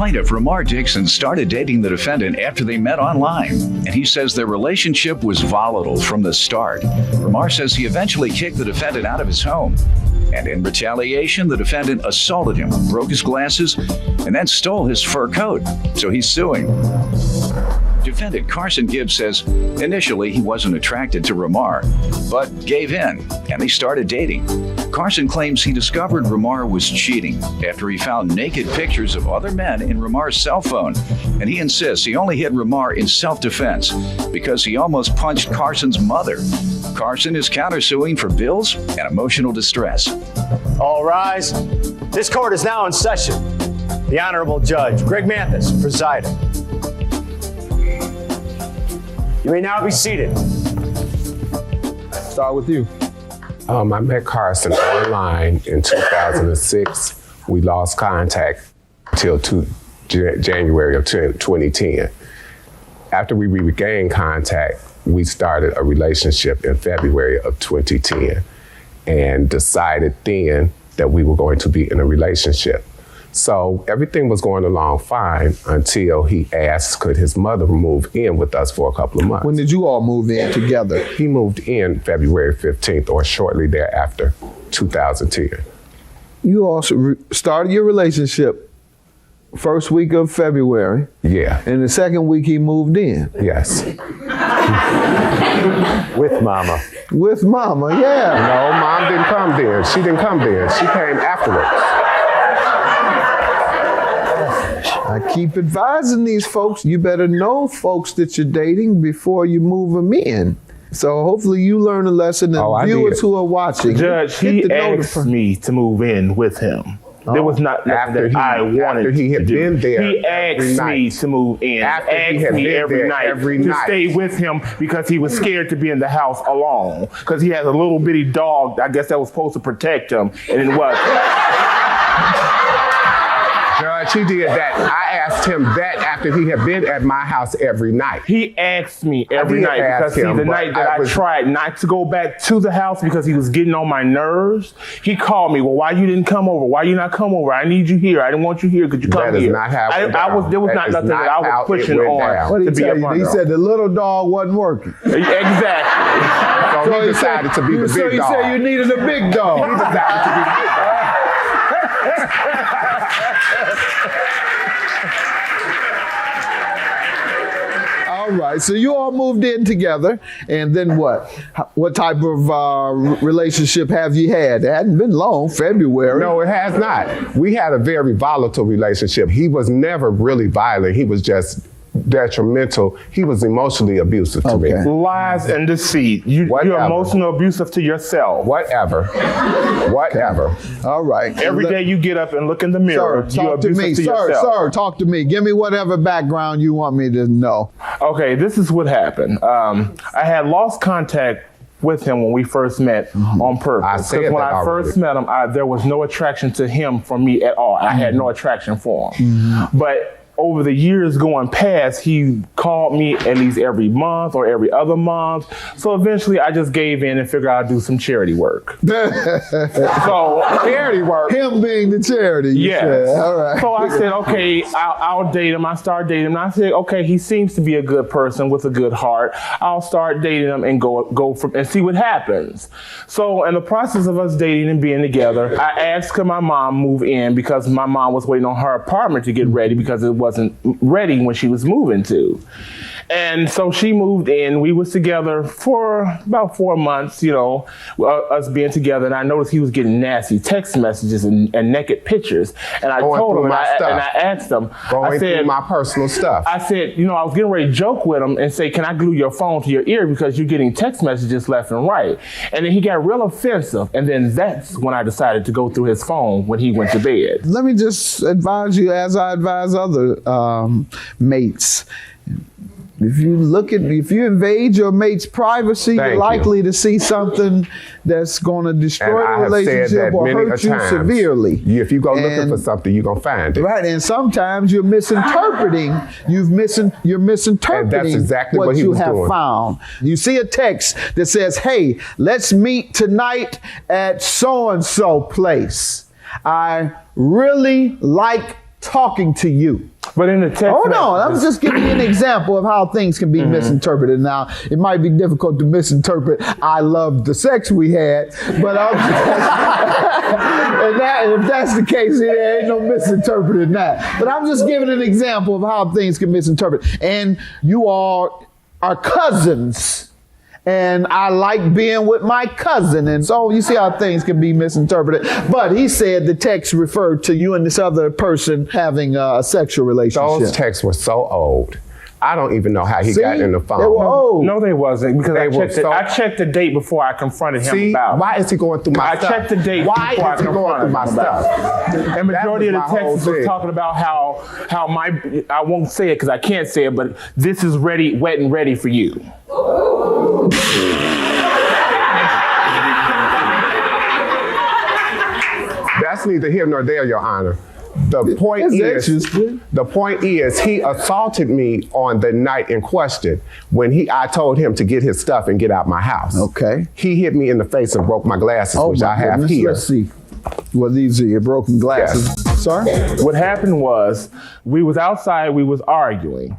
Plaintiff Ramar Dixon started dating the defendant after they met online, and he says their relationship was volatile from the start. Ramar says he eventually kicked the defendant out of his home, and in retaliation, the defendant assaulted him, broke his glasses, and then stole his fur coat. So he's suing. Defendant Carson Gibbs says initially he wasn't attracted to Ramar, but gave in, and they started dating. Carson claims he discovered Ramar was cheating after he found naked pictures of other men in Ramar's cell phone, and he insists he only hit Ramar in self-defense because he almost punched Carson's mother. Carson is countersuing for bills and emotional distress. All rise. This court is now in session. The Honorable Judge Greg Mathis presiding. You may now be seated. Start with you. I met Carson online in 2006. We lost contact till January of 2010. After we regained contact, we started a relationship in February of 2010 and decided then that we were going to be in a relationship. So everything was going along fine until he asked could his mother move in with us for a couple of months. When did you all move in together? He moved in February 15th or shortly thereafter, 2010. You also started your relationship first week of February. Yeah. And the second week he moved in. Yes. With Mama. With Mama, yeah. No, Mom didn't come then. She didn't come then. She came afterwards. I keep advising these folks, you better know folks that you're dating before you move them in. So hopefully you learn a lesson, and viewers who are watching. Judge, he asked me to move in with him. There was not nothing that I wanted after he had to do. been there. He asked me to move in. After he asked had me been every there night every to night. stay with him because he was scared to be in the house alone. Because he has a little bitty dog, I guess that was supposed to protect him, and it wasn't. Judge, he did that. I asked him that after he had been at my house every night. He asked me every night because see, the night that I tried not to go back to the house because he was getting on my nerves, he called me, well, why you didn't come over? Why you not come over? I need you here. I didn't want you here. Could you come here? That is not how it went there was not nothing that I was pushing on What did to he be tell a you? part He of. said the little dog wasn't working. Exactly. So he decided to be the big dog. So he said you needed a big dog. He decided to be the big dog. All right, so you all moved in together, and then what? What type of relationship have you had? It hadn't been long, February. No, it has not. We had a very volatile relationship. He was never really violent. He was just detrimental. He was emotionally abusive to me. Lies and deceit. You're emotional abusive to yourself. Whatever. All right. Every day you get up and look in the mirror, you're abusive to yourself. Sir, talk to me. Give me whatever background you want me to know. Okay, this is what happened. I had lost contact with him when we first met on purpose. Because when I first met him, there was no attraction to him for me at all. I had no attraction for him. But over the years going past, he called me at least every month or every other month. So eventually I just gave in and figured I'd do some charity work. So charity work. Him being the charity. Yes. All right. So I said, okay, I'll date him. I started dating him. And I said, okay, he seems to be a good person with a good heart. I'll start dating him and go from and see what happens. So in the process of us dating and being together, I asked could my mom move in because my mom was waiting on her apartment to get ready because it wasn't ready when she was moving to. And so she moved in. We was together for about 4 months, us being together. And I noticed he was getting nasty text messages and naked pictures. And I told him, and I asked him, I said, my personal stuff. I said, I was getting ready to joke with him and say, can I glue your phone to your ear because you're getting text messages left and right? And then he got real offensive. And then that's when I decided to go through his phone when he went to bed. Let me just advise you as I advise other mates. If you invade your mate's privacy, you're likely to see something that's going to destroy the relationship or hurt you severely. If you go looking for something, you're going to find it. Right, and sometimes you're misinterpreting. You're misinterpreting and that's exactly what you have found. You see a text that says, hey, let's meet tonight at so-and-so place. I really like talking to you. But in the text Hold on, I'm messages- just giving you an example of how things can be misinterpreted. Now, it might be difficult to misinterpret I loved the sex we had, but I'm if that's the case, there ain't no misinterpreting that. But I'm just giving an example of how things can misinterpret. And you all are cousins. And I like being with my cousin. And so you see how things can be misinterpreted. But he said the text referred to you and this other person having a sexual relationship. Those texts were so old. I don't even know how he See? got in the phone. They were old. No, they wasn't, because They were I checked the date before I confronted him See, about it. why is he going through my I stuff? checked the date Why before I is he going confronted through my him about stuff? And majority of the That was my whole text was thing. talking about how my, I won't say it because I can't say it, but this is ready, wet and ready for you. That's neither here nor there, Your Honor. The point That's is, interesting. he assaulted me on the night in question when I told him to get his stuff and get out my house. Okay. He hit me in the face and broke my glasses, which I have goodness. here. Let's see. Well, these are your broken glasses. Yes. Sir? What happened was, we was outside, we was arguing.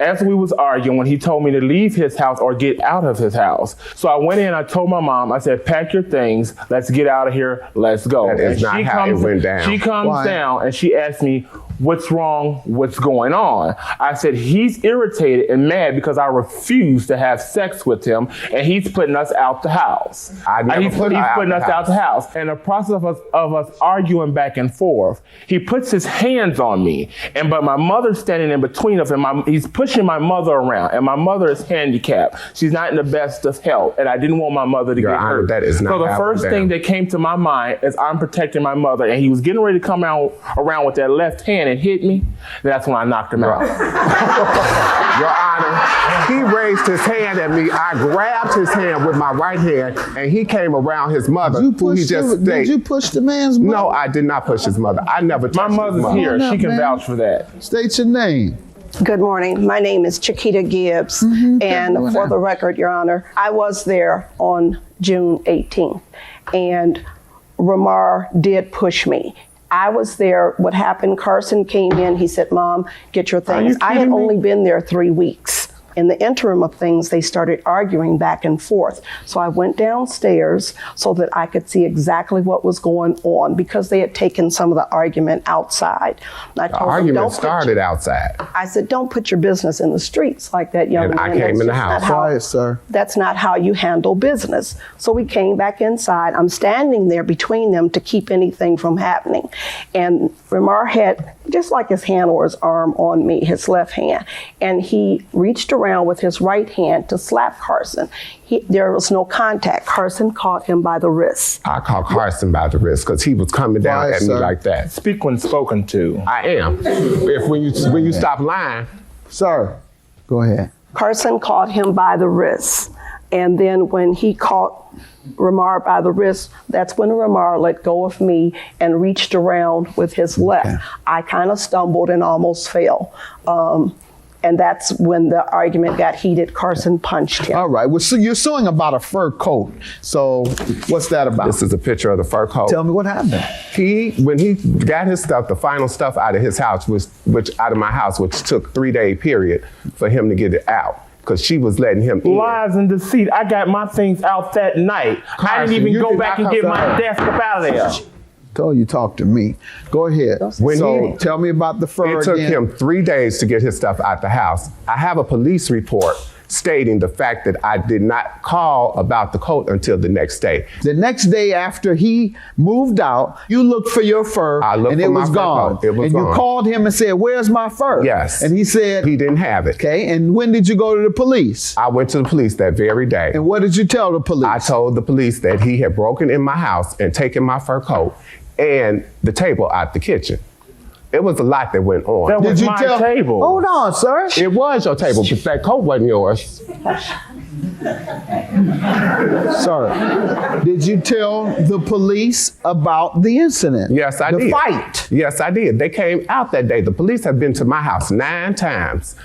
As we was arguing, when he told me to leave his house or get out of his house. So I went in, I told my mom, I said, pack your things, let's get out of here, let's go. That is not how it went down. She comes Why? down and she asked me, what's wrong, what's going on? I said, he's irritated and mad because I refused to have sex with him and he's putting us out the house. I never He's put her out putting the us out the house. And the process of us arguing back and forth, he puts his hands on me, but my mother's standing in between us, and he's pushing my mother around, and my mother is handicapped. She's not in the best of health, and I didn't want my mother to Your get Honor, hurt. that is not so the how it first went thing down. that came to my mind is I'm protecting my mother, and he was getting ready to come out around with that left hand and hit me. That's when I knocked him out. Your Honor, he raised his hand at me. I grabbed his hand with my right hand, and he came around his mother, Did you push the man's mother? No, I did not push his mother. I never touched My his mother's mother. here. Come on She up, can man. vouch for that. State your name. Good morning. My name is Chiquita Gibbs. And for the record, Your Honor, I was there on June 18th. And Ramar did push me. I was there. What happened, Carson came in. He said, Mom, get your things. I had kidding me? only been there 3 weeks. In the interim of things, they started arguing back and forth. So I went downstairs so that I could see exactly what was going on because they had taken some of the argument outside. And I The told them, argument "Don't put started outside. I said, don't put your business in the streets like that, young And man. I came That's in the just house. not how- Quiet, sir. That's not how you handle business. So we came back inside. I'm standing there between them to keep anything from happening. And Ramar had just like his hand or his arm on me, his left hand. And he reached around with his right hand to slap Carson. There was no contact. Carson caught him by the wrist. I caught Carson by the wrist because he was coming down Quiet, at me sir. like that. Speak when spoken to. I am. When you stop lying, Sir, go ahead. Carson caught him by the wrist. And then when he caught Ramar by the wrist, that's when Ramar let go of me and reached around with his left. I kind of stumbled and almost fell. And that's when the argument got heated. Carson punched him. All right. Well, so you're suing about a fur coat. So what's that about? this is a picture of the fur coat. Tell me what happened. When he got his stuff, the final stuff out of his house, which out of my house, which took 3-day period for him to get it out. Because she was letting him in. Lies and deceit. I got my things out that night. I Carson, didn't even you go did back not and get come my down. desk up out of there. Told you talk to me. Go ahead. When so he- tell me about the fur It took again. him 3 days to get his stuff out the house. I have a police report stating the fact that I did not call about the coat until the next day. The next day after he moved out, you looked for your fur I looked and for it my was fur gone. coat. It was and you gone. called him and said, "Where's my fur?" Yes. And he said, He didn't have it. "Okay." And when did you go to the police? I went to the police that very day. And what did you tell the police? I told the police that he had broken in my house and taken my fur coat and the table out the kitchen. It was a lot that went on. That was Did you my tell? table. Hold on, sir. It was your table, but that coat wasn't yours. Sir, did you tell the police about the incident? Yes, I the did. The fight. Yes, I did. They came out that day. The police have been to my house 9 times.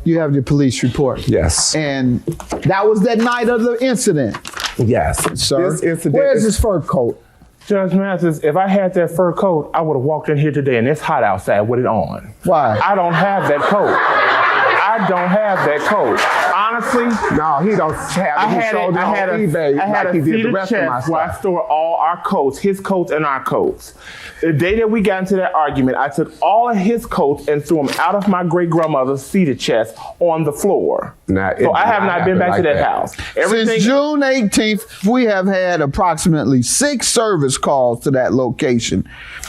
You have your police report. Yes. And that was that night of the incident, Yes. sir. This incident Where's is- his fur coat? Judge Mathis, if I had that fur coat, I would have walked in here today and it's hot outside with it on. Why? I don't have that coat. I don't have that coat. Honestly, No, he don't have it. I had sold it. I had on a, eBay I had like a he did the seated rest of my chest where I stuff. store all our coats, his coats and our coats. The day that we got into that argument, I took all of his coats and threw them out of my great grandmother's seated chest on the floor. Nah, it so I did have not not been happen back like to that that. house. Everything. Since June 18th, we have had approximately 6 service calls to that location.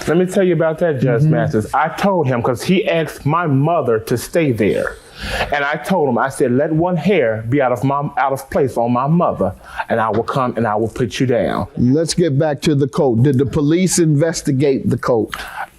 Let me tell you about that, Judge Mathis. I told him, because he asked my mother to stay there. And I told him, I said, let one hair be out of place on my mother, and I will come and I will put you down. Let's get back to the coat. Did the police investigate the coat?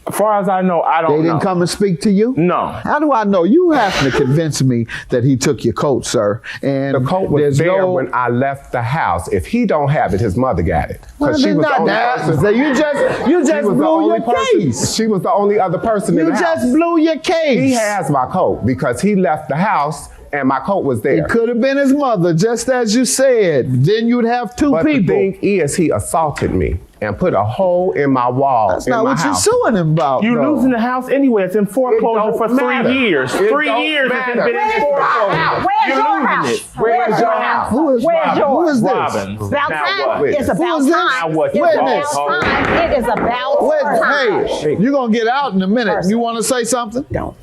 As far as I know, I don't know. They didn't come and speak to you? No. How do I know? You have to convince me that he took your coat, sir. And The coat was there's there no, when I left the house. If he don't have it, his mother got it. Well, Because she was the not only that. person. So you just She was the blew only your person- case. She was the only other person in You the house. just blew your case. He has my coat because he left the house and my coat was there. It could have been his mother, just as you said. Then you'd have 2 But people. the thing is, he assaulted me and put a hole in my wall That's in not my what house. you're suing him about. You though. losing the house anyway. It's in foreclosure for 3 years. It 3 don't years it's matter. been in foreclosure. Where's You're your losing house? it. Where's your house? Who is Where's Robin? yours? Who is this? Robin. About Now time. what? It's Who about is this? time. Now what? It's Witness. about time. It is about time. Hey, you're going to get out in a minute. You want to say something? Don't.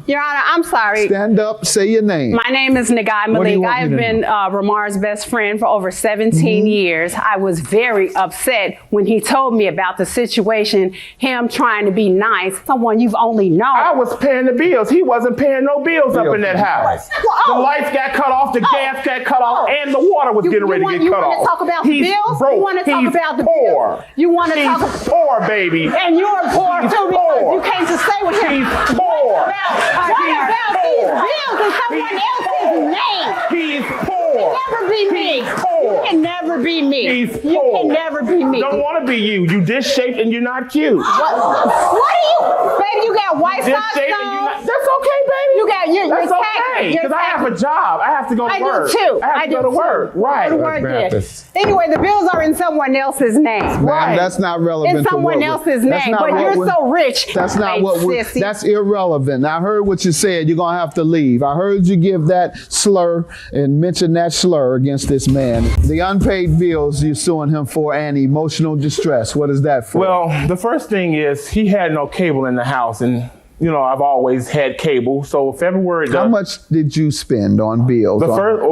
Your Honor, I'm sorry. Stand up, say your name. My name is Nagai What do you Malik. want I have me to been Ramar's best friend for over 17 years. I was very upset when he told me about the situation, him trying to be nice, someone you've only known. I was paying the bills. He wasn't paying no bills up in that house. The lights got cut off, the gas got cut off, and the water was getting ready to get cut off. You want to talk about the He's bills? broke. You want to talk He's about the poor. bills? You want to He's talk poor, baby. and you're poor He's too because poor. you came to stay with him. He's poor. What about these bills in someone else's name? He's poor. Never be me. He's poor. You can never be me. He's You poor. can never be me. Don't want to be you. You disshaped and you're not cute. What are you? Baby, you got white socks Disshaped and you're on. not. That's okay, baby. You got your That's tax- okay. your Because I have a tax- job. I have to go to I work. do too. I have to go to work. Right. Go to work there. Mathis. Anyway, the bills are in someone else's name. Ma'am, Right. that's not relevant In to someone what else's that's name, not but what you're we're- so rich. That's not Hey, what we're, sissy. that's irrelevant. I heard what you said. You're going to have to leave. I heard you give that slur and mention that slur against this man. The unpaid bills you're suing him for and emotional distress. What is that for? Well, the first thing is he had no cable in the house, and you know I've always had cable. So February. How much did you spend on bills? The first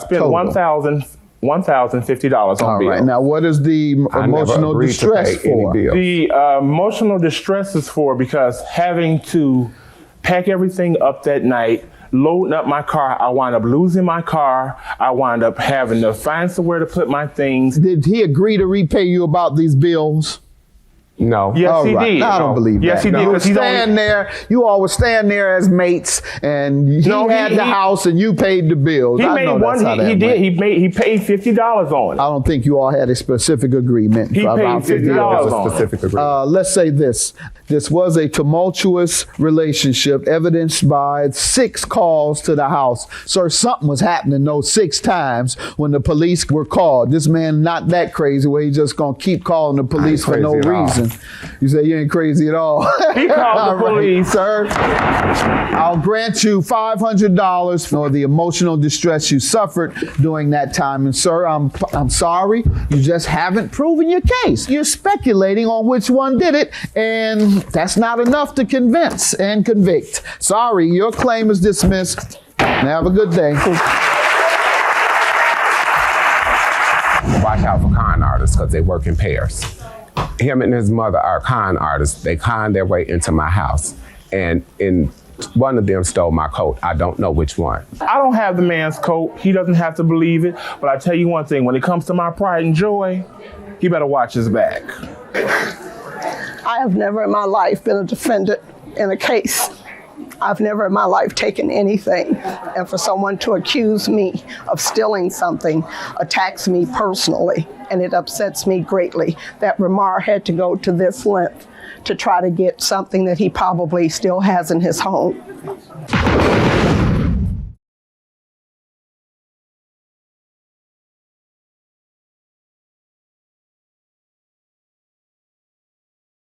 spent Total. $1,050 on All bills. right. Now, what is the I never emotional agreed to distress pay any for? bill. The emotional distress is for because having to pack everything up that night, loading up my car, I wound up losing my car. I wound up having to find somewhere to put my things. Did he agree to repay you about these bills? No. Yes, All he right. did. No, I don't believe Yes, that. he did. You would 'Cause he's stand only- there. You all would stand there as mates, and he No, had the house, and you paid the bills. He I made know one. that's how that He did. went. He paid $50 on it. I don't think you all had a specific agreement. He about paid the $50 bills. There's a on it. specific agreement. Let's say this. This was a tumultuous relationship evidenced by 6 calls to the house. Sir, something was happening those 6 times when the police were called. This man not that crazy where he's just going to keep calling the police for no crazy at all. reason. You say you ain't crazy at all. He called the All right, police. sir. I'll grant you $500 for the emotional distress you suffered during that time. And sir, I'm sorry. You just haven't proven your case. You're speculating on which one did it, and that's not enough to convince and convict. Sorry, your claim is dismissed. Have a good day. Watch out for con artists because they work in pairs. Him and his mother are con artists. They con their way into my house. And one of them stole my coat. I don't know which one. I don't have the man's coat. He doesn't have to believe it. But I tell you one thing, when it comes to my pride and joy, he better watch his back. I have never in my life been a defendant in a case. I've never in my life taken anything. And for someone to accuse me of stealing something attacks me personally, and it upsets me greatly that Ramar had to go to this length to try to get something that he probably still has in his home.